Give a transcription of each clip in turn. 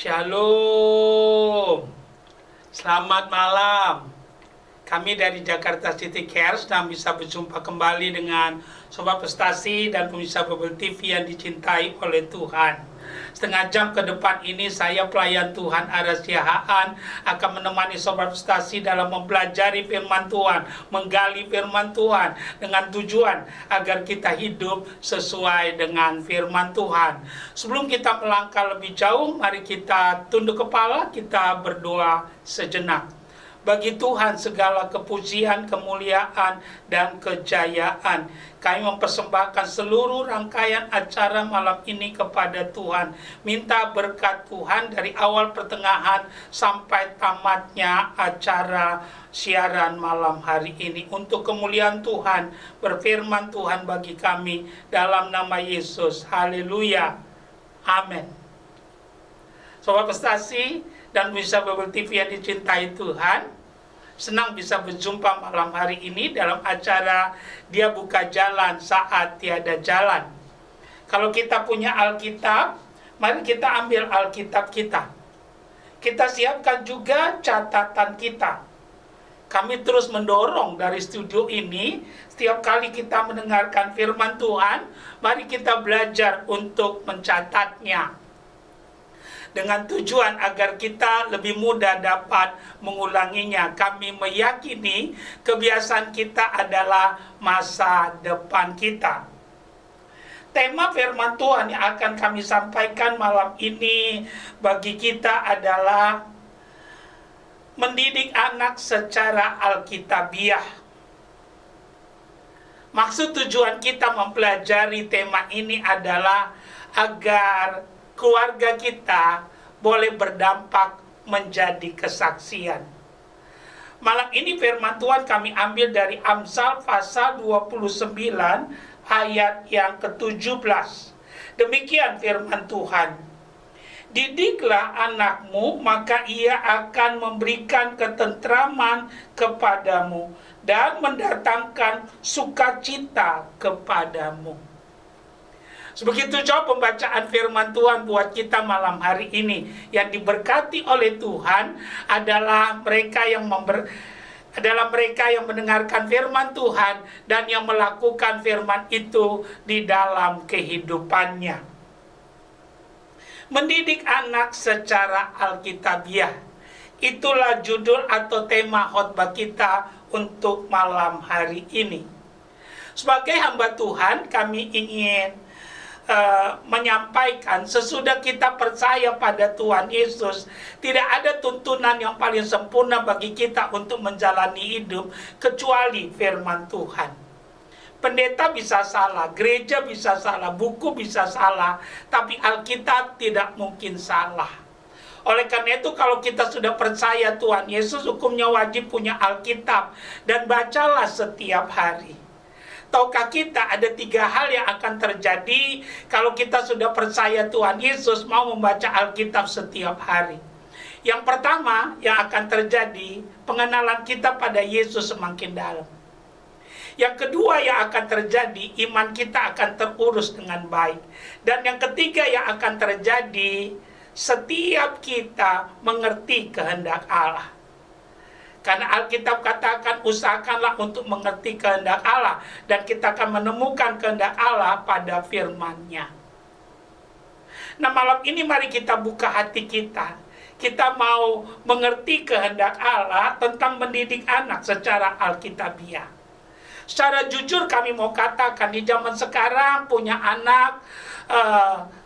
Shalom, selamat malam. Kami dari Jakarta City Care sedang bisa berjumpa kembali dengan Sobat Prestasi dan pemirsa Bubble TV yang dicintai oleh Tuhan. Setengah jam ke depan ini saya pelayan Tuhan Aras Yahaan akan menemani Sobat Prestasi dalam mempelajari firman Tuhan, menggali firman Tuhan dengan tujuan agar kita hidup sesuai dengan firman Tuhan. Sebelum kita melangkah lebih jauh, mari kita tunduk kepala, kita berdoa sejenak. Bagi Tuhan segala kepujian, kemuliaan, dan kejayaan. Kami mempersembahkan seluruh rangkaian acara malam ini kepada Tuhan. Minta berkat Tuhan dari awal pertengahan sampai tamatnya acara siaran malam hari ini. Untuk kemuliaan Tuhan, berfirman Tuhan bagi kami dalam nama Yesus. Haleluya. Amin. Sobat Prestasi dan bisa Bubble TV yang dicintai Tuhan, senang bisa berjumpa malam hari ini dalam acara Dia Buka Jalan Saat Tiada Jalan. Kalau kita punya Alkitab, mari kita ambil Alkitab kita. Kita siapkan juga catatan kita. Kami terus mendorong dari studio ini, setiap kali kita mendengarkan firman Tuhan, mari kita belajar untuk mencatatnya. Dengan tujuan agar kita lebih mudah dapat mengulanginya. Kami meyakini kebiasaan kita adalah masa depan kita. Tema firman Tuhan yang akan kami sampaikan malam ini bagi kita adalah mendidik anak secara alkitabiah. Maksud tujuan kita mempelajari tema ini adalah agar keluarga kita boleh berdampak menjadi kesaksian. Malam ini firman Tuhan kami ambil dari Amsal pasal 29 ayat yang ke-17. Demikian firman Tuhan. Didiklah anakmu, maka ia akan memberikan ketentraman kepadamu dan mendatangkan sukacita kepadamu. Sebegitu jauh pembacaan firman Tuhan buat kita malam hari ini. Yang diberkati oleh Tuhan adalah mereka yang mendengarkan firman Tuhan dan yang melakukan firman itu di dalam kehidupannya. Mendidik anak secara alkitabiah. Itulah judul atau tema khotbah kita untuk malam hari ini. Sebagai hamba Tuhan, kami ingin menyampaikan sesudah kita percaya pada Tuhan Yesus, tidak ada tuntunan yang paling sempurna bagi kita untuk menjalani hidup kecuali firman Tuhan. Pendeta bisa salah, gereja bisa salah, buku bisa salah, tapi Alkitab tidak mungkin salah. Oleh karena itu kalau kita sudah percaya Tuhan Yesus, hukumnya wajib punya Alkitab dan bacalah setiap hari. Tahukah kita ada 3 hal yang akan terjadi kalau kita sudah percaya Tuhan Yesus mau membaca Alkitab setiap hari. Yang pertama yang akan terjadi, pengenalan kita pada Yesus semakin dalam. Yang kedua yang akan terjadi, iman kita akan terurus dengan baik. Dan yang ketiga yang akan terjadi, setiap kita mengerti kehendak Allah. Karena Alkitab katakan usahakanlah untuk mengerti kehendak Allah. Dan kita akan menemukan kehendak Allah pada firman-Nya. Nah malam ini mari kita buka hati kita. Kita mau mengerti kehendak Allah tentang mendidik anak secara alkitabiah. Secara jujur kami mau katakan di zaman sekarang punya anak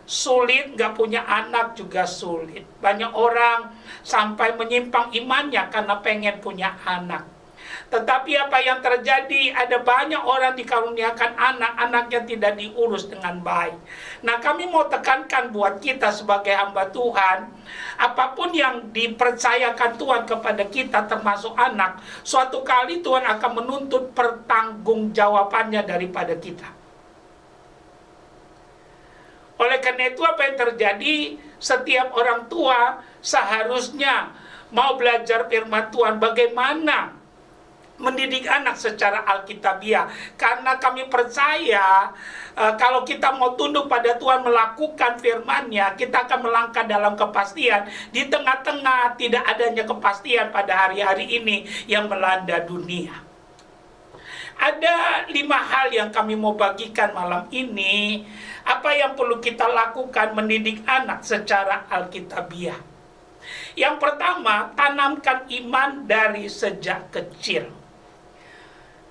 sulit, gak punya anak juga sulit. Banyak orang sampai menyimpang imannya karena pengen punya anak. Tetapi apa yang terjadi, ada banyak orang dikaruniakan anak, anaknya tidak diurus dengan baik. Nah kami mau tekankan buat kita sebagai hamba Tuhan, apapun yang dipercayakan Tuhan kepada kita termasuk anak, suatu kali Tuhan akan menuntut pertanggungjawabannya daripada kita. Oleh karena itu apa yang terjadi, setiap orang tua seharusnya mau belajar firman Tuhan bagaimana mendidik anak secara alkitabiah, karena kami percaya kalau kita mau tunduk pada Tuhan, melakukan firman-Nya, kita akan melangkah dalam kepastian di tengah-tengah tidak adanya kepastian pada hari-hari ini yang melanda dunia. Ada 5 hal yang kami mau bagikan malam ini. Apa yang perlu kita lakukan mendidik anak secara alkitabiah? Yang pertama, tanamkan iman dari sejak kecil.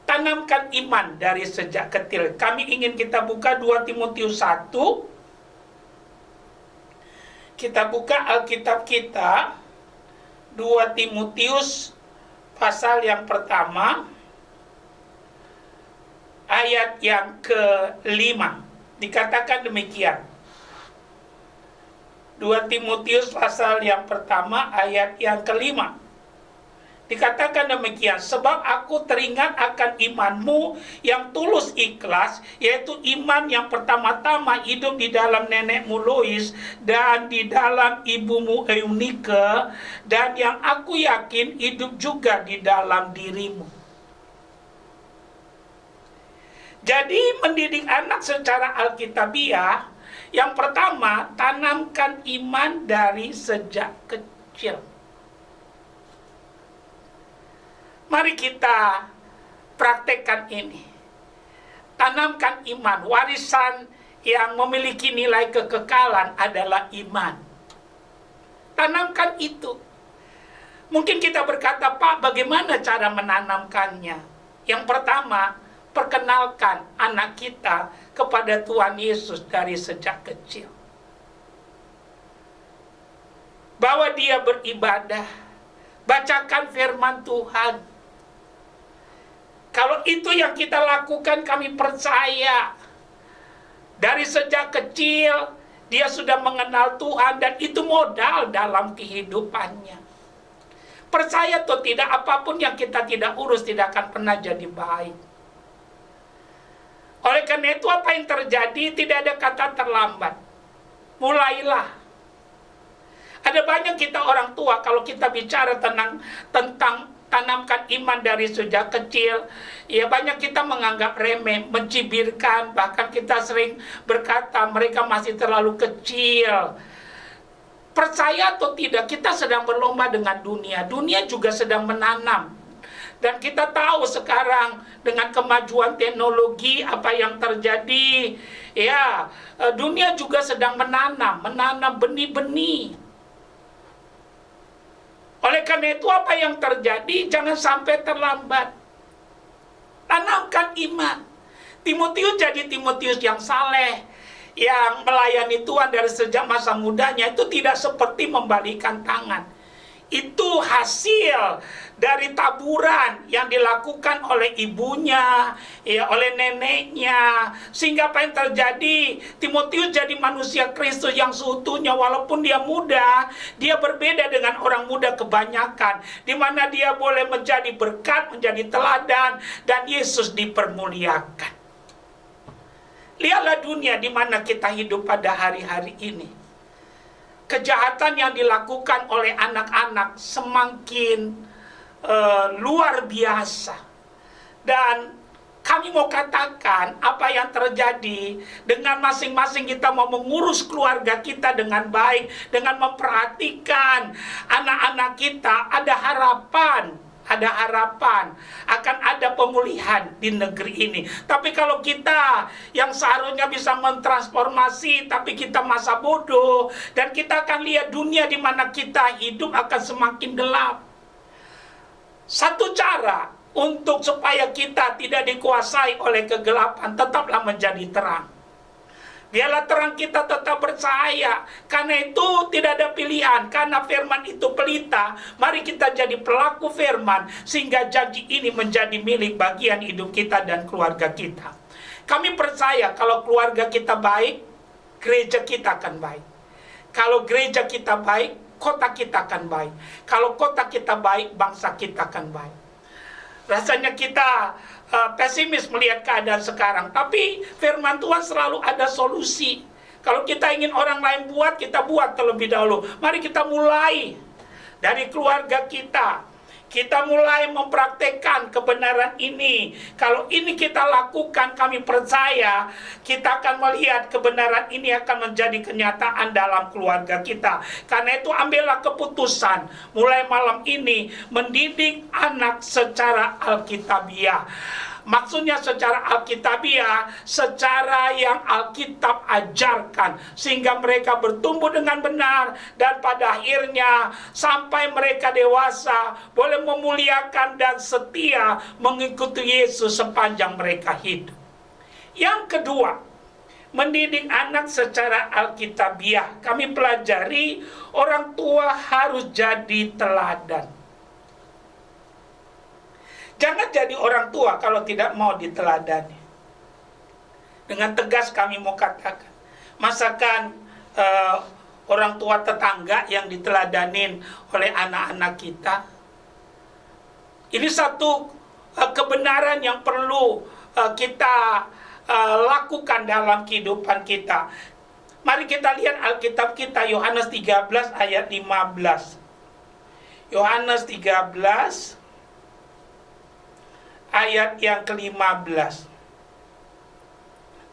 Tanamkan iman dari sejak kecil. Kami ingin kita buka 2 Timotius 1. Kita buka Alkitab kita, 2 Timotius pasal yang pertama, ayat yang ke-5. Dikatakan demikian. 2 Timotius pasal yang pertama, ayat yang ke-5. Dikatakan demikian, sebab aku teringat akan imanmu yang tulus ikhlas, yaitu iman yang pertama-tama hidup di dalam nenekmu Lois dan di dalam ibumu Eunike, dan yang aku yakin hidup juga di dalam dirimu. Jadi mendidik anak secara alkitabiah, yang pertama, tanamkan iman dari sejak kecil. Mari kita praktekkan ini. Tanamkan iman. Warisan yang memiliki nilai kekekalan adalah iman. Tanamkan itu. Mungkin kita berkata, Pak, bagaimana cara menanamkannya? Yang pertama, perkenalkan anak kita kepada Tuhan Yesus dari sejak kecil. Bawa dia beribadah. Bacakan firman Tuhan. Kalau itu yang kita lakukan, kami percaya dari sejak kecil dia sudah mengenal Tuhan, dan itu modal dalam kehidupannya. Percaya atau tidak, apapun yang kita tidak urus tidak akan pernah jadi baik. Oleh karena itu, apa yang terjadi, tidak ada kata terlambat. Mulailah. Ada banyak kita orang tua, kalau kita bicara tentang tanamkan iman dari sejak kecil, ya banyak kita menganggap remeh, mencibirkan, bahkan kita sering berkata mereka masih terlalu kecil. Percaya atau tidak, kita sedang berlomba dengan dunia. Dunia juga sedang menanam. Dan kita tahu sekarang dengan kemajuan teknologi apa yang terjadi, ya dunia juga sedang menanam benih-benih. Oleh karena itu, apa yang terjadi jangan sampai terlambat. Tanamkan iman. Timotius jadi Timotius yang saleh, yang melayani Tuhan dari sejak masa mudanya, itu tidak seperti membalikan tangan. Itu hasil dari taburan yang dilakukan oleh ibunya, ya, oleh neneknya. Sehingga apa yang terjadi? Timotius jadi manusia Kristus yang seutuhnya. Walaupun dia muda, dia berbeda dengan orang muda kebanyakan, di mana dia boleh menjadi berkat, menjadi teladan, dan Yesus dipermuliakan. Lihatlah dunia di mana kita hidup pada hari-hari ini. Kejahatan yang dilakukan oleh anak-anak semakin luar biasa. Dan kami mau katakan apa yang terjadi dengan masing-masing kita mau mengurus keluarga kita dengan baik, dengan memperhatikan anak-anak kita, ada harapan akan ada pemulihan di negeri ini. Tapi kalau kita yang seharusnya bisa mentransformasi, tapi kita masa bodoh, dan kita akan lihat dunia di mana kita hidup akan semakin gelap. Satu cara untuk supaya kita tidak dikuasai oleh kegelapan, tetaplah menjadi terang. Biarlah terang kita tetap bercahaya. Karena itu tidak ada pilihan. Karena firman itu pelita, mari kita jadi pelaku firman, sehingga janji ini menjadi milik bagian hidup kita dan keluarga kita. Kami percaya kalau keluarga kita baik, gereja kita akan baik. Kalau gereja kita baik, kota kita akan baik. Kalau kota kita baik, bangsa kita akan baik. Rasanya kita pesimis melihat keadaan sekarang, tapi firman Tuhan selalu ada solusi. Kalau kita ingin orang lain buat, kita buat terlebih dahulu. Mari kita mulai dari keluarga kita. Kita mulai mempraktekkan kebenaran ini. Kalau ini kita lakukan, kami percaya kita akan melihat kebenaran ini akan menjadi kenyataan dalam keluarga kita. Karena itu ambillah keputusan mulai malam ini mendidik anak secara alkitabiah. Maksudnya secara alkitabiah, secara yang Alkitab ajarkan, sehingga mereka bertumbuh dengan benar, dan pada akhirnya sampai mereka dewasa boleh memuliakan dan setia mengikuti Yesus sepanjang mereka hidup. Yang kedua, mendidik anak secara alkitabiah. Kami pelajari orang tua harus jadi teladan. Jangan jadi orang tua kalau tidak mau diteladani. Dengan tegas kami mau katakan, masakan orang tua tetangga yang diteladanin oleh anak-anak kita. Ini satu kebenaran yang perlu kita lakukan dalam kehidupan kita. Mari kita lihat Alkitab kita, Yohanes 13 ayat 15. Yohanes 13 ayat yang ke-15.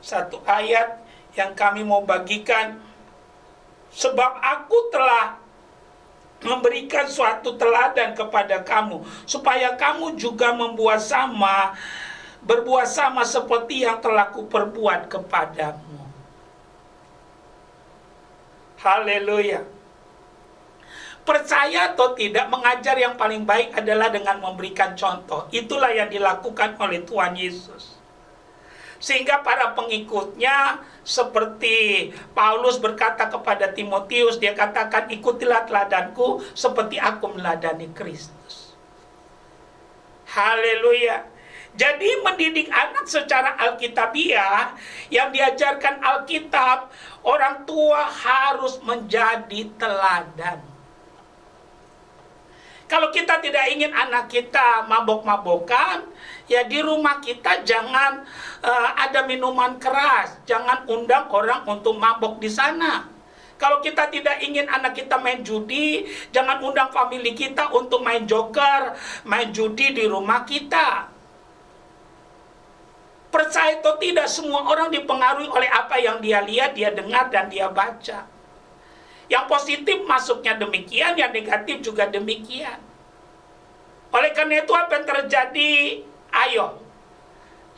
Satu ayat yang kami mau bagikan. Sebab aku telah memberikan suatu teladan kepada kamu, supaya kamu juga berbuat sama seperti yang telah kuperbuat kepadamu. Haleluya. Percaya atau tidak, mengajar yang paling baik adalah dengan memberikan contoh. Itulah yang dilakukan oleh Tuhan Yesus. Sehingga para pengikutnya, seperti Paulus berkata kepada Timotius, dia katakan, ikutilah teladanku seperti aku meladani Kristus. Haleluya. Jadi mendidik anak secara alkitabiah, yang diajarkan Alkitab, orang tua harus menjadi teladan. Kalau kita tidak ingin anak kita mabok-mabokan, ya di rumah kita jangan ada minuman keras, jangan undang orang untuk mabok di sana. Kalau kita tidak ingin anak kita main judi, jangan undang famili kita untuk main joker, main judi di rumah kita. Percaya atau tidak, semua orang dipengaruhi oleh apa yang dia lihat, dia dengar, dan dia baca. Yang positif masuknya demikian, yang negatif juga demikian. Oleh karena itu apa yang terjadi? Ayo,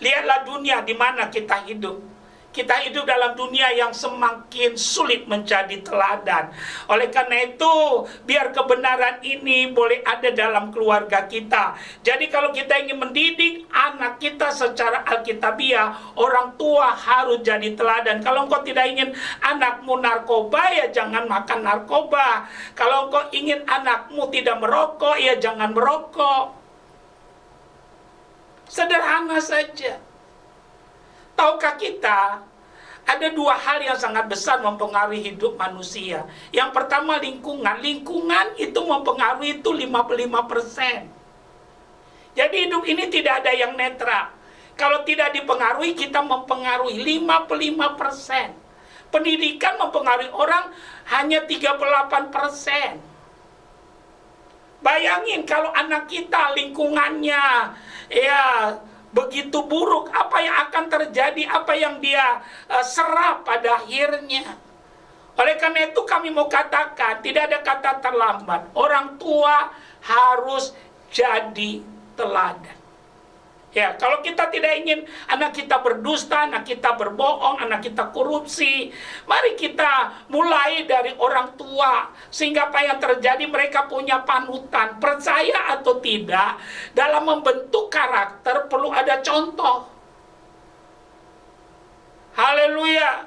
lihatlah dunia di mana kita hidup. Kita hidup dalam dunia yang semakin sulit menjadi teladan. Oleh karena itu, biar kebenaran ini boleh ada dalam keluarga kita. Jadi kalau kita ingin mendidik anak kita secara alkitabiah, orang tua harus jadi teladan. Kalau engkau tidak ingin anakmu narkoba, ya jangan makan narkoba. Kalau engkau ingin anakmu tidak merokok, ya jangan merokok. Sederhana saja. Tahukah kita, ada dua hal yang sangat besar mempengaruhi hidup manusia. Yang pertama lingkungan. Lingkungan itu mempengaruhi itu 55%. Jadi hidup ini tidak ada yang netral. Kalau tidak dipengaruhi, kita mempengaruhi 55%. Pendidikan mempengaruhi orang hanya 38%. Bayangin kalau anak kita lingkungannya begitu buruk, apa yang akan terjadi, apa yang dia serap pada akhirnya. Oleh karena itu kami mau katakan, tidak ada kata terlambat. Orang tua harus jadi teladan. Ya, kalau kita tidak ingin anak kita berdusta, anak kita berbohong, anak kita korupsi, mari kita mulai dari orang tua. Sehingga apa yang terjadi, mereka punya panutan. Percaya atau tidak, dalam membentuk karakter perlu ada contoh. Haleluya.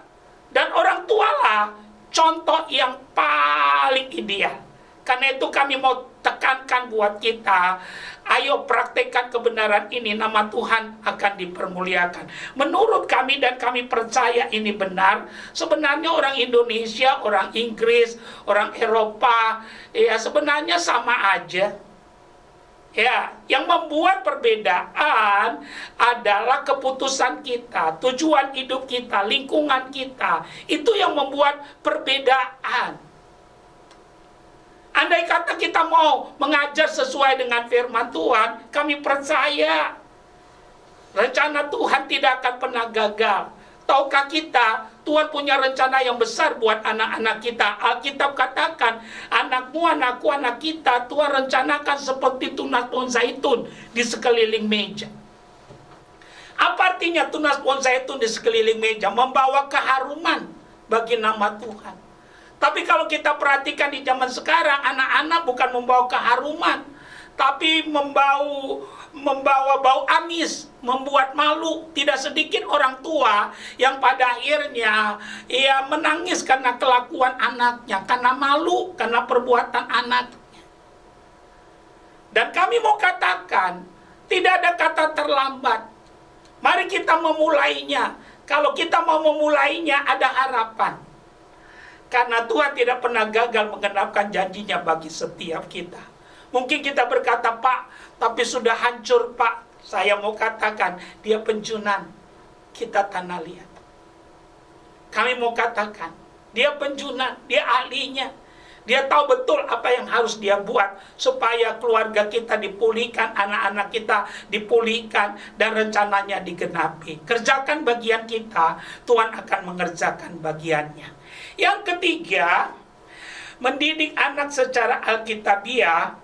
Dan orang tualah contoh yang paling ideal. Karena itu kami mau tekankan buat kita, ayo praktekkan kebenaran ini, nama Tuhan akan dipermuliakan. Menurut kami dan kami percaya ini benar, sebenarnya orang Indonesia, orang Inggris, orang Eropa, ya sebenarnya sama aja. Ya, yang membuat perbedaan adalah keputusan kita, tujuan hidup kita, lingkungan kita. Itu yang membuat perbedaan. Andai kata kita kita mau mengajar sesuai dengan firman Tuhan, kami percaya rencana Tuhan tidak akan pernah gagal. Tahukah kita, Tuhan punya rencana yang besar buat anak-anak kita. Alkitab katakan, anakmu, anakku, anak kita, Tuhan rencanakan seperti tunas pohon zaitun di sekeliling meja. Apa artinya tunas pohon zaitun di sekeliling meja? Membawa keharuman bagi nama Tuhan. Tapi kalau kita perhatikan di zaman sekarang, anak-anak bukan membawa keharuman, tapi membawa bau amis, membuat malu. Tidak sedikit orang tua yang pada akhirnya ia menangis karena kelakuan anaknya, karena malu, karena perbuatan anaknya. Dan kami mau katakan, tidak ada kata terlambat. Mari kita memulainya. Kalau kita mau memulainya, ada harapan. Karena Tuhan tidak pernah gagal menggenapkan janjinya bagi setiap kita. Mungkin kita berkata, Pak, tapi sudah hancur, Pak. Saya mau katakan, dia penjunan. Kita tanah liat. Kami mau katakan, dia penjunan, dia ahlinya. Dia tahu betul apa yang harus dia buat supaya keluarga kita dipulihkan, anak-anak kita dipulihkan, dan rencananya digenapi. Kerjakan bagian kita, Tuhan akan mengerjakan bagiannya. Yang ketiga, mendidik anak secara alkitabiah,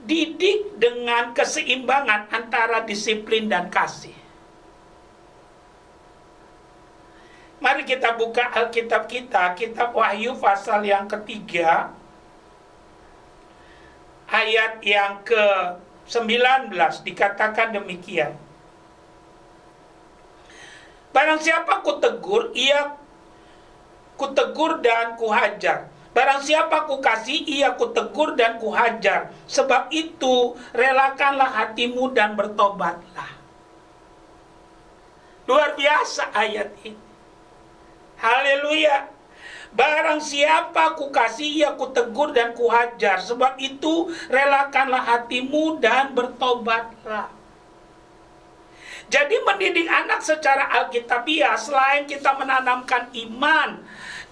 didik dengan keseimbangan antara disiplin dan kasih. Mari kita buka Alkitab kita, kitab Wahyu pasal yang ketiga, ayat yang ke-19, dikatakan demikian. Barang siapa kutegur, ia kutegur dan kuhajar. Barang siapa kukasih, ia kutegur dan kuhajar. Sebab itu, relakanlah hatimu dan bertobatlah. Luar biasa ayat ini. Haleluya. Barang siapa kukasih, ia kutegur dan kuhajar. Sebab itu, relakanlah hatimu dan bertobatlah. Jadi mendidik anak secara alkitabiah, selain kita menanamkan iman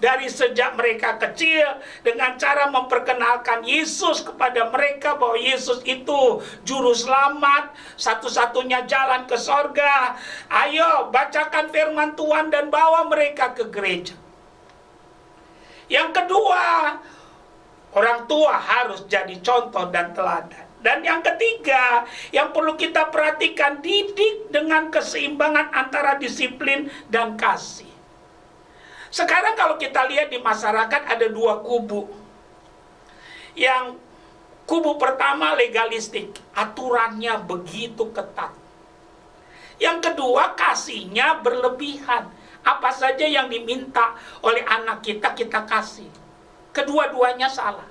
dari sejak mereka kecil dengan cara memperkenalkan Yesus kepada mereka, bahwa Yesus itu juru selamat, satu-satunya jalan ke sorga. Ayo bacakan firman Tuhan dan bawa mereka ke gereja. Yang kedua, orang tua harus jadi contoh dan teladan. Dan yang ketiga, yang perlu kita perhatikan, didik dengan keseimbangan antara disiplin dan kasih. Sekarang kalau kita lihat di masyarakat ada dua kubu. Yang kubu pertama legalistik, aturannya begitu ketat. Yang kedua kasihnya berlebihan. Apa saja yang diminta oleh anak kita, kita kasih. Kedua-duanya salah.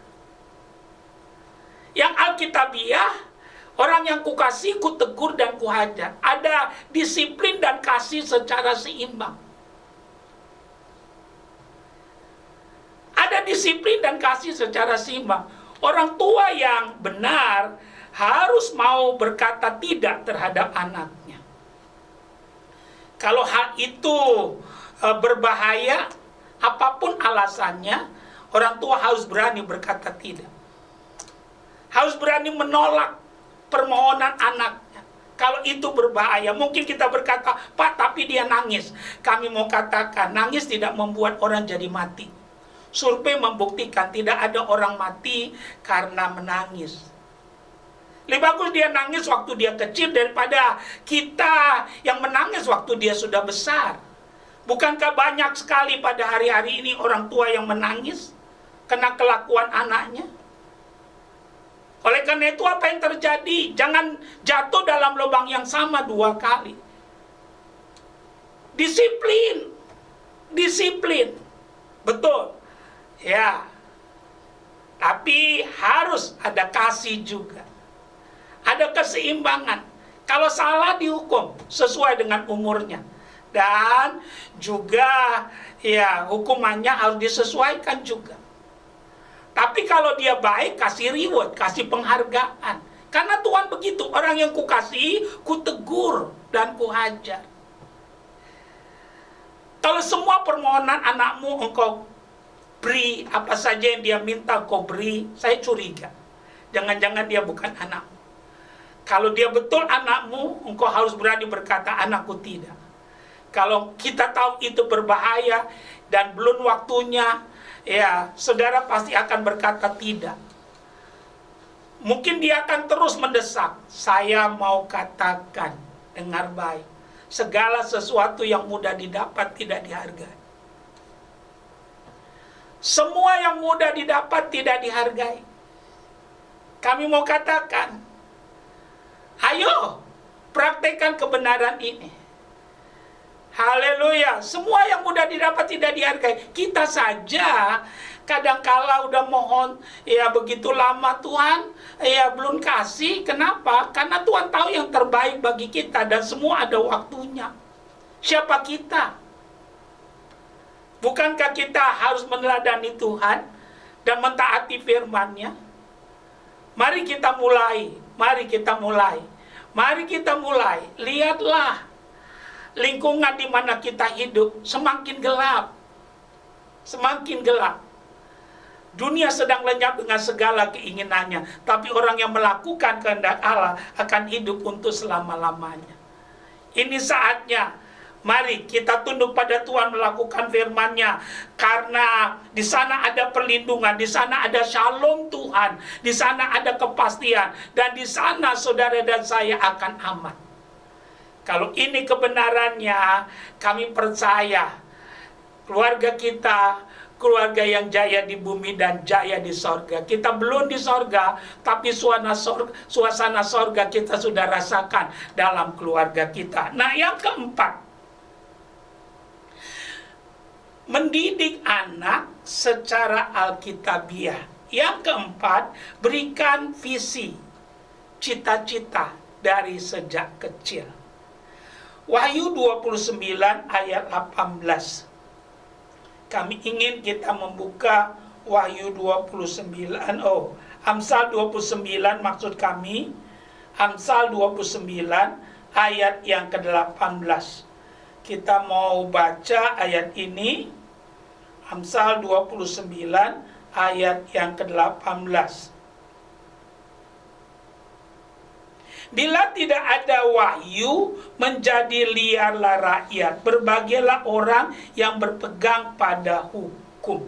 Yang alkitabiah, orang yang kukasih, kutegur dan kuhajar. Ada disiplin dan kasih secara seimbang. Ada disiplin dan kasih secara seimbang. Orang tua yang benar harus mau berkata tidak terhadap anaknya. Kalau hal itu berbahaya, apapun alasannya, orang tua harus berani berkata tidak. Harus berani menolak permohonan anaknya. Kalau itu berbahaya, mungkin kita berkata, Pak, tapi dia nangis. Kami mau katakan, nangis tidak membuat orang jadi mati. Survei membuktikan tidak ada orang mati karena menangis. Lebih bagus dia nangis waktu dia kecil daripada kita yang menangis waktu dia sudah besar. Bukankah banyak sekali pada hari-hari ini orang tua yang menangis karena kelakuan anaknya? Oleh karena itu apa yang terjadi? Jangan jatuh dalam lubang yang sama dua kali. Disiplin. Disiplin. Betul. Ya. Tapi harus ada kasih juga. Ada keseimbangan. Kalau salah dihukum sesuai dengan umurnya. Dan juga ya hukumannya harus disesuaikan juga. Tapi kalau dia baik, kasih reward, kasih penghargaan. Karena Tuhan begitu, orang yang kukasihi, kutegur dan kuhajar. Kalau semua permohonan anakmu engkau beri, apa saja yang dia minta engkau beri, saya curiga. jangan-jangan dia bukan anakmu. Kalau dia betul anakmu, engkau harus berani berkata, anakku tidak. Kalau kita tahu itu berbahaya dan belum waktunya, ya saudara pasti akan berkata tidak. Mungkin dia akan terus mendesak. Saya mau katakan, dengar baik, segala sesuatu yang mudah didapat tidak dihargai. Semua yang mudah didapat tidak dihargai. Kami mau katakan, ayo praktekkan kebenaran ini. Haleluya. Semua yang mudah didapat tidak dihargai. Kita saja kadangkala udah mohon, ya begitu lama Tuhan, ya belum kasih. Kenapa? Karena Tuhan tahu yang terbaik bagi kita dan semua ada waktunya. Siapa kita? Bukankah kita harus meneladani Tuhan dan mentaati firman-Nya? Mari kita mulai, mari kita mulai. Mari kita mulai. Lihatlah lingkungan di mana kita hidup semakin gelap. Semakin gelap. Dunia sedang lenyap dengan segala keinginannya, tapi orang yang melakukan kehendak Allah akan hidup untuk selama-lamanya. Ini saatnya, mari kita tunduk pada Tuhan, melakukan firman-Nya, karena di sana ada perlindungan, di sana ada shalom Tuhan, di sana ada kepastian, dan di sana saudara dan saya akan aman. Kalau ini kebenarannya, kami percaya keluarga kita, keluarga yang jaya di bumi dan jaya di sorga. Kita belum di sorga, tapi suasana sorga kita sudah rasakan dalam keluarga kita. Nah, yang keempat, mendidik anak secara alkitabiah. Yang keempat, berikan visi, cita-cita dari sejak kecil. Wahyu 29 ayat 18. Kami ingin kita membuka Wahyu 29, Amsal 29 maksud kami. Amsal 29 ayat yang ke-18. Kita mau baca ayat ini. Amsal 29 ayat yang ke-18. Bila tidak ada wahyu, menjadi liarlah rakyat. Berbahagialah orang yang berpegang pada hukum.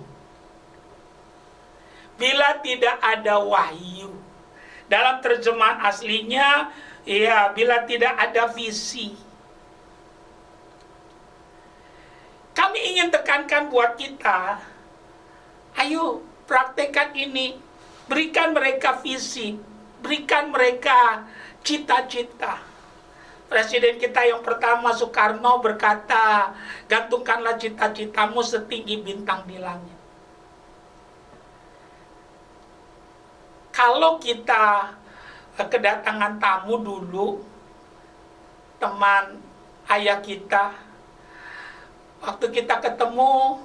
Bila tidak ada wahyu. Dalam terjemahan aslinya, ya, bila tidak ada visi. Kami ingin tekankan buat kita, ayo praktekkan ini. Berikan mereka visi. Berikan mereka cita-cita. Presiden kita yang pertama, Soekarno, berkata, gantungkanlah cita-citamu setinggi bintang di langit. Kalau kita kedatangan tamu dulu, teman ayah kita, waktu kita ketemu,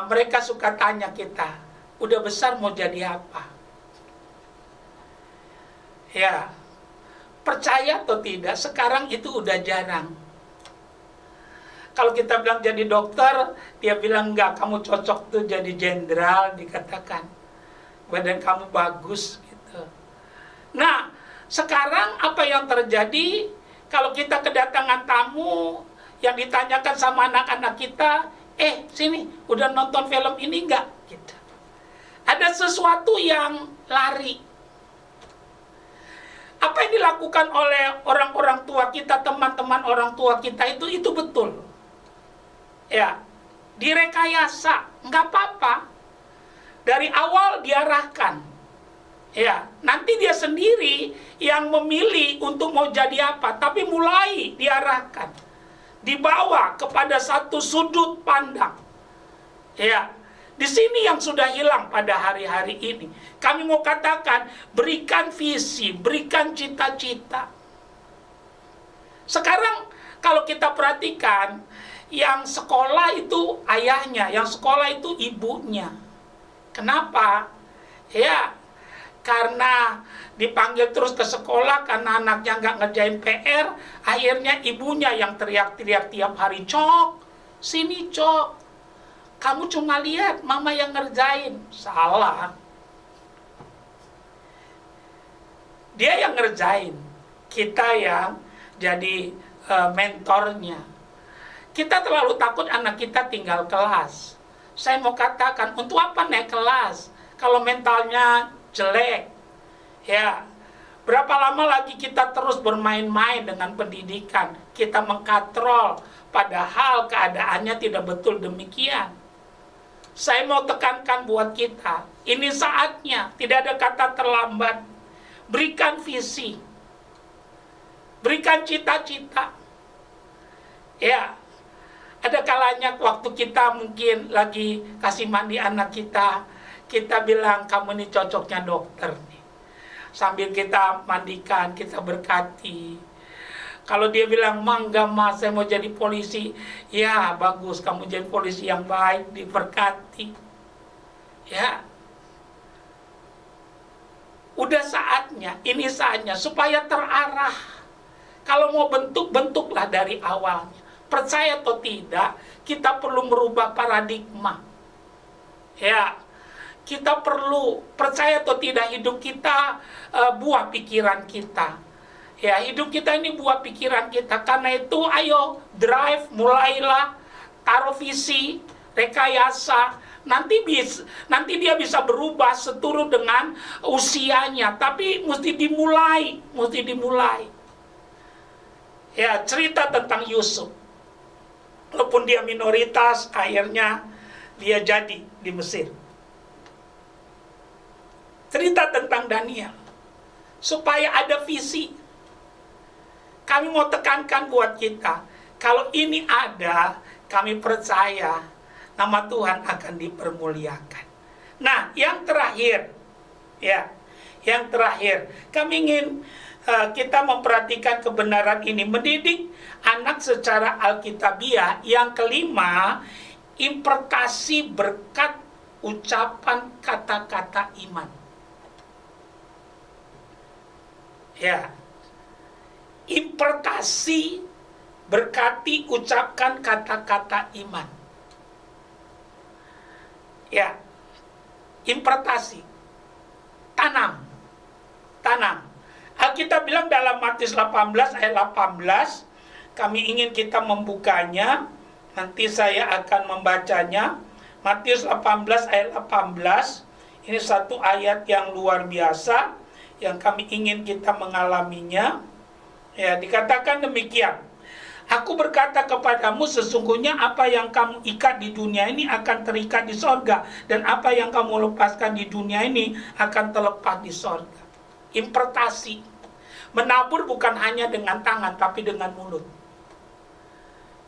mereka suka tanya kita, udah besar mau jadi apa? Ya, percaya atau tidak, sekarang itu udah jarang. Kalau kita bilang jadi dokter, dia bilang enggak, kamu cocok tuh jadi jenderal, dikatakan. Badan kamu bagus gitu. Nah, sekarang apa yang terjadi? Kalau kita kedatangan tamu yang ditanyakan sama anak-anak kita, sini, udah nonton film ini enggak? Gitu. Ada sesuatu yang lari. Apa yang dilakukan oleh orang-orang tua kita, teman-teman orang tua kita itu betul. Ya, direkayasa, nggak apa-apa. Dari awal diarahkan. Ya, nanti dia sendiri yang memilih untuk mau jadi apa, tapi mulai diarahkan. Dibawa kepada satu sudut pandang. Ya, di sini yang sudah hilang pada hari-hari ini. Kami mau katakan, berikan visi, berikan cita-cita. Sekarang kalau kita perhatikan, yang sekolah itu ayahnya, yang sekolah itu ibunya. Kenapa? Ya, karena dipanggil terus ke sekolah karena anaknya nggak ngerjain PR, akhirnya ibunya yang teriak-teriak tiap hari, Cok, sini Cok, kamu cuma lihat mama yang ngerjain. Salah. Dia yang ngerjain, kita yang jadi mentornya. Kita terlalu takut anak kita tinggal kelas. Saya mau katakan, untuk apa naik kelas kalau mentalnya jelek? Ya, berapa lama lagi kita terus bermain-main dengan pendidikan, kita mengkatrol, padahal keadaannya tidak betul demikian. Saya mau tekankan buat kita, ini saatnya, tidak ada kata terlambat. Berikan visi, berikan cita-cita. Ya, ada kalanya waktu kita mungkin lagi kasih mandi anak kita, kita bilang, kamu ini cocoknya dokter nih. Sambil kita mandikan, kita berkati. Kalau dia bilang, enggak mas, saya mau jadi polisi. Ya, bagus, kamu jadi polisi yang baik, diberkati. Ya, udah saatnya, ini saatnya, supaya terarah. Kalau mau bentuk, bentuklah dari awalnya. Percaya atau tidak, kita perlu merubah paradigma. Ya, kita perlu, percaya atau tidak, hidup kita buah pikiran kita. Ya, hidup kita ini buah pikiran kita. Karena itu, ayo, drive, mulailah, taruh visi, rekayasa. Nanti dia bisa berubah seturut dengan usianya. Tapi mesti dimulai. Ya, cerita tentang Yusuf. Walaupun dia minoritas, akhirnya dia jadi di Mesir. Cerita tentang Daniel, supaya ada visi. Kami mau tekankan buat kita, kalau ini ada, kami percaya nama Tuhan akan dipermuliakan. Nah, yang terakhir, kami ingin kita memperhatikan kebenaran ini, mendidik anak secara alkitabiah. Yang kelima, impartasi berkat ucapan kata-kata iman. Ya, impartasi berkati ucapkan kata-kata iman. Ya, impartasi, tanam. Alkitab bilang dalam Matius 18 ayat 18, kami ingin kita membukanya, nanti saya akan membacanya. Matius 18 ayat 18, ini satu ayat yang luar biasa, yang kami ingin kita mengalaminya. Ya, dikatakan demikian. Aku berkata kepadamu, sesungguhnya apa yang kamu ikat di dunia ini akan terikat di sorga, dan apa yang kamu lepaskan di dunia ini akan terlepas di sorga. Impartasi, menabur bukan hanya dengan tangan, tapi dengan mulut.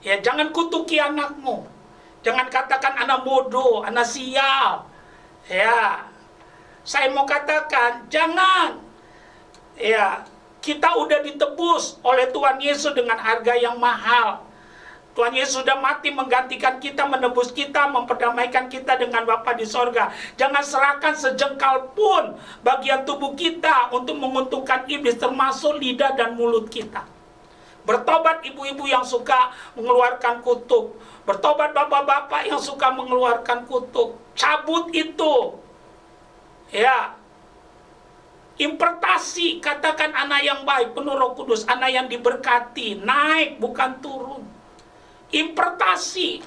Ya, jangan kutuki anakmu. Jangan katakan anak bodoh, anak sial. Ya, saya mau katakan, jangan. Ya, kita udah ditebus oleh Tuhan Yesus dengan harga yang mahal. Tuhan Yesus sudah mati menggantikan kita, menebus kita, memperdamaikan kita dengan Bapa di sorga. Jangan serahkan sejengkal pun bagian tubuh kita untuk menguntungkan iblis, termasuk lidah dan mulut kita. Bertobat ibu-ibu yang suka mengeluarkan kutuk. Bertobat bapak-bapak yang suka mengeluarkan kutuk. Cabut itu. Ya. Impartasi, katakan anak yang baik, penuh Roh Kudus, anak yang diberkati, naik bukan turun. Impartasi,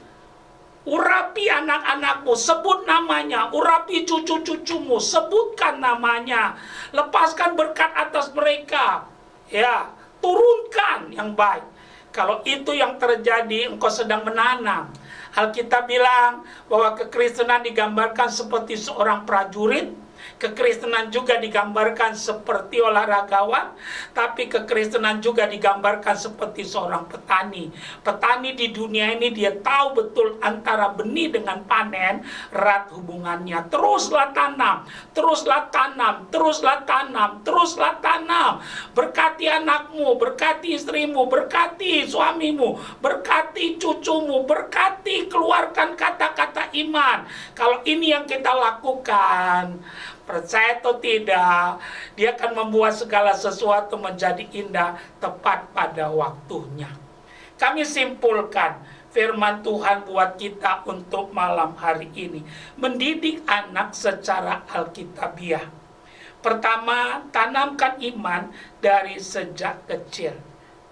urapi anak-anakmu, sebut namanya, urapi cucu-cucumu, sebutkan namanya, lepaskan berkat atas mereka, ya, turunkan yang baik. Kalau itu yang terjadi, engkau sedang menanam. Alkitab bilang bahwa kekristenan digambarkan seperti seorang prajurit. Kekristenan juga digambarkan seperti olahragawan, tapi kekristenan juga digambarkan seperti seorang petani. Petani di dunia ini dia tahu betul antara benih dengan panen, erat hubungannya. Teruslah tanam, teruslah tanam, teruslah tanam, teruslah tanam. Berkati anakmu, berkati istrimu, berkati suamimu, berkati cucumu, berkati, keluarkan kata-kata iman. Kalau ini yang kita lakukan, percaya atau tidak, dia akan membuat segala sesuatu menjadi indah tepat pada waktunya. Kami simpulkan firman Tuhan buat kita untuk malam hari ini. Mendidik anak secara alkitabiah. Pertama, tanamkan iman dari sejak kecil.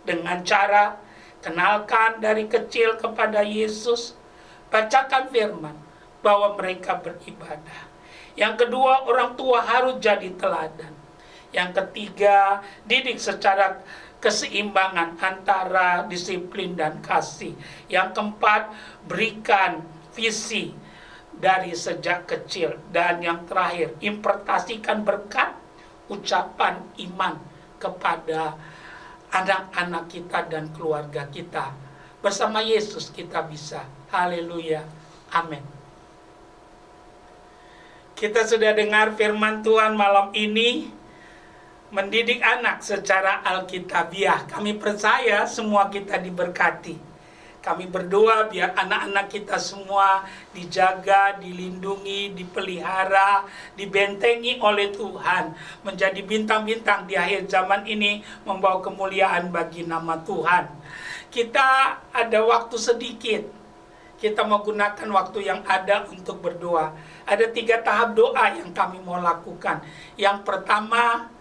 Dengan cara kenalkan dari kecil kepada Yesus, bacakan firman bahwa mereka beribadah. Yang kedua, orang tua harus jadi teladan. Yang ketiga, didik secara keseimbangan antara disiplin dan kasih. Yang keempat, berikan visi dari sejak kecil. Dan yang terakhir, impartasikan berkat ucapan iman kepada anak-anak kita dan keluarga kita. Bersama Yesus kita bisa. Haleluya. Amin. Kita sudah dengar firman Tuhan malam ini, mendidik anak secara alkitabiah. Kami percaya semua kita diberkati. Kami berdoa biar anak-anak kita semua dijaga, dilindungi, dipelihara, dibentengi oleh Tuhan, menjadi bintang-bintang di akhir zaman ini, membawa kemuliaan bagi nama Tuhan. Kita ada waktu sedikit, kita menggunakan waktu yang ada untuk berdoa. Ada 3 tahap doa yang kami mau lakukan. Yang pertama,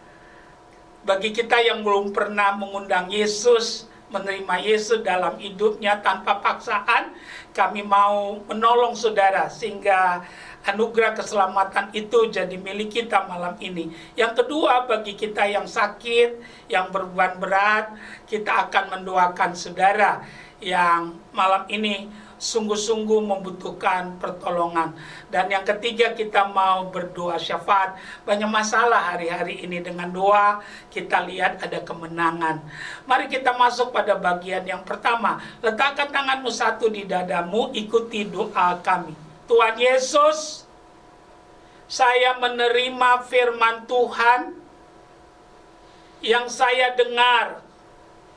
bagi kita yang belum pernah mengundang Yesus, menerima Yesus dalam hidupnya tanpa paksaan, kami mau menolong saudara sehingga anugerah keselamatan itu jadi milik kita malam ini. Yang kedua, bagi kita yang sakit, yang berbeban berat, kita akan mendoakan saudara yang malam ini sungguh-sungguh membutuhkan pertolongan. Dan yang ketiga, kita mau berdoa syafaat. Banyak masalah hari-hari ini, dengan doa kita lihat ada kemenangan. Mari kita masuk pada bagian yang pertama. Letakkan tanganmu satu di dadamu, ikuti doa kami. Tuhan Yesus, saya menerima firman Tuhan yang saya dengar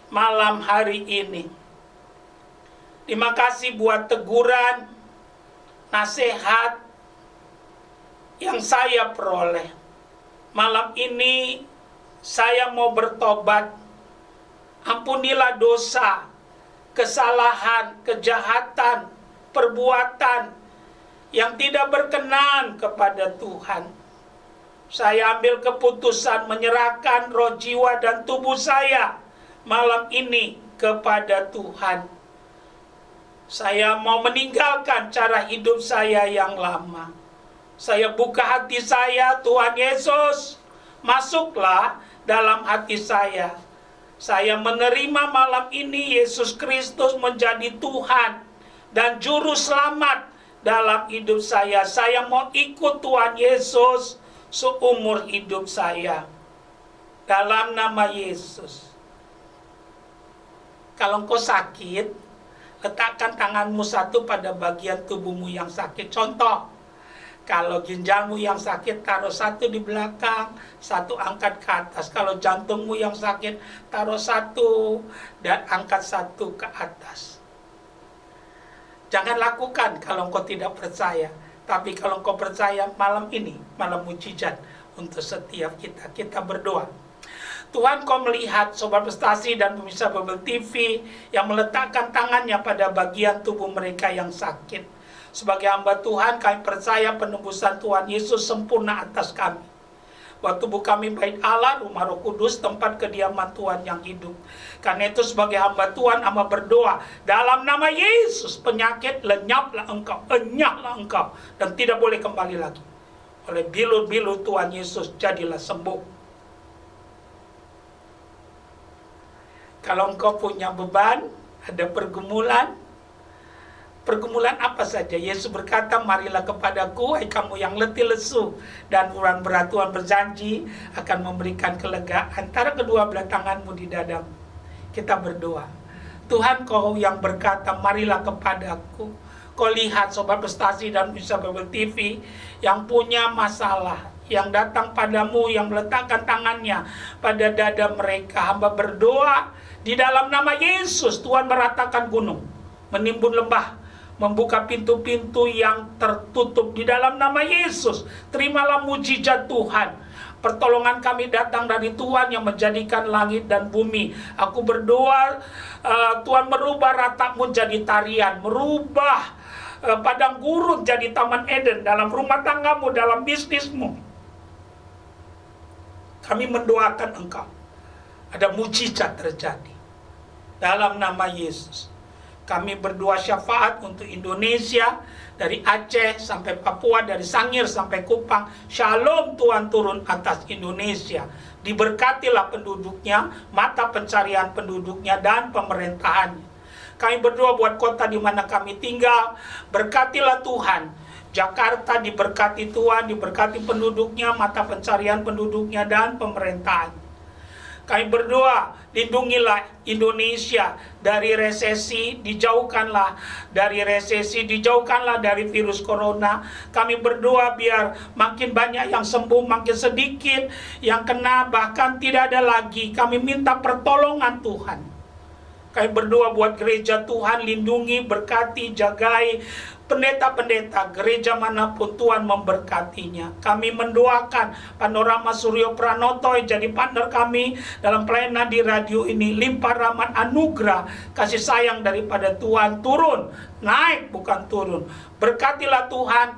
malam hari ini. Terima kasih buat teguran, nasihat yang saya peroleh. Malam ini saya mau bertobat. Ampunilah dosa, kesalahan, kejahatan, perbuatan yang tidak berkenan kepada Tuhan. Saya ambil keputusan menyerahkan roh, jiwa, dan tubuh saya malam ini kepada Tuhan. Saya mau meninggalkan cara hidup saya yang lama. Saya buka hati saya, Tuhan Yesus, masuklah dalam hati saya. Saya menerima malam ini Yesus Kristus menjadi Tuhan dan Juru Selamat dalam hidup saya. Saya mau ikut Tuhan Yesus seumur hidup saya. Dalam nama Yesus. Kalau engkau sakit, letakkan tanganmu satu pada bagian tubuhmu yang sakit. Contoh, kalau ginjalmu yang sakit, taruh satu di belakang, satu angkat ke atas. Kalau jantungmu yang sakit, taruh satu dan angkat satu ke atas. Jangan lakukan kalau engkau tidak percaya. Tapi kalau engkau percaya, malam ini, malam mujizat untuk setiap kita. Kita berdoa. Tuhan, kau melihat Sobat Prestasi dan pemirsa Bible TV yang meletakkan tangannya pada bagian tubuh mereka yang sakit. Sebagai hamba Tuhan, kami percaya penebusan Tuhan Yesus sempurna atas kami. Bahwa tubuh kami bait Allah, rumah Roh Kudus, tempat kediaman Tuhan yang hidup. Karena itu sebagai hamba Tuhan, hamba berdoa dalam nama Yesus, penyakit lenyaplah engkau, enyahlah engkau, dan tidak boleh kembali lagi. Oleh bilu-bilu Tuhan Yesus, jadilah sembuh. Kalau engkau punya beban, ada pergumulan apa saja. Yesus berkata, marilah kepadaku, hai kamu yang letih lesu dan berat, Tuhan berjanji akan memberikan kelegaan. Taruh kedua belah tanganmu di dadamu. Kita berdoa. Tuhan, kau yang berkata, marilah kepadaku. Kau lihat Sobat Prestasi dan bisa Bible TV yang punya masalah, yang datang padamu, yang meletakkan tangannya pada dada mereka. Hamba berdoa di dalam nama Yesus, Tuhan meratakan gunung, menimbun lembah, membuka pintu-pintu yang tertutup di dalam nama Yesus. Terimalah mujizat Tuhan. Pertolongan kami datang dari Tuhan yang menjadikan langit dan bumi. Aku berdoa, Tuhan merubah ratamu jadi tarian, merubah padang gurun jadi taman Eden dalam rumah tanggamu, dalam bisnismu. Kami mendoakan Engkau, ada mujizat terjadi dalam nama Yesus. Kami berdoa syafaat untuk Indonesia, dari Aceh sampai Papua, dari Sangir sampai Kupang. Shalom Tuhan turun atas Indonesia. Diberkatilah penduduknya, mata pencarian penduduknya, dan pemerintahannya. Kami berdoa buat kota di mana kami tinggal, berkatilah Tuhan. Jakarta diberkati Tuhan, diberkati penduduknya, mata pencarian penduduknya, dan pemerintahannya. Kami berdoa, lindungilah Indonesia dari resesi, dijauhkanlah dari resesi, dijauhkanlah dari virus corona. Kami berdoa biar makin banyak yang sembuh, makin sedikit yang kena, bahkan tidak ada lagi. Kami minta pertolongan Tuhan. Kami berdoa buat gereja Tuhan, lindungi, berkati, jagai pendeta-pendeta gereja manapun Tuhan memberkatinya. Kami mendoakan Panorama Suryo Pranoto jadi partner kami dalam pelayanan di radio ini. Limpah rahmat anugerah kasih sayang daripada Tuhan turun, naik bukan turun. Berkatilah Tuhan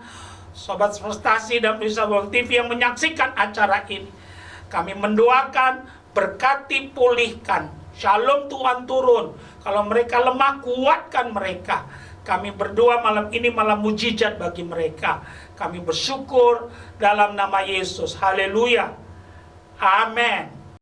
sobat prestasi dan pemirsa TV yang menyaksikan acara ini. Kami mendoakan, berkati, pulihkan. Shalom Tuhan turun. Kalau mereka lemah, kuatkan mereka. Kami berdoa malam ini malam mujizat bagi mereka. Kami bersyukur dalam nama Yesus. Haleluya. Amin.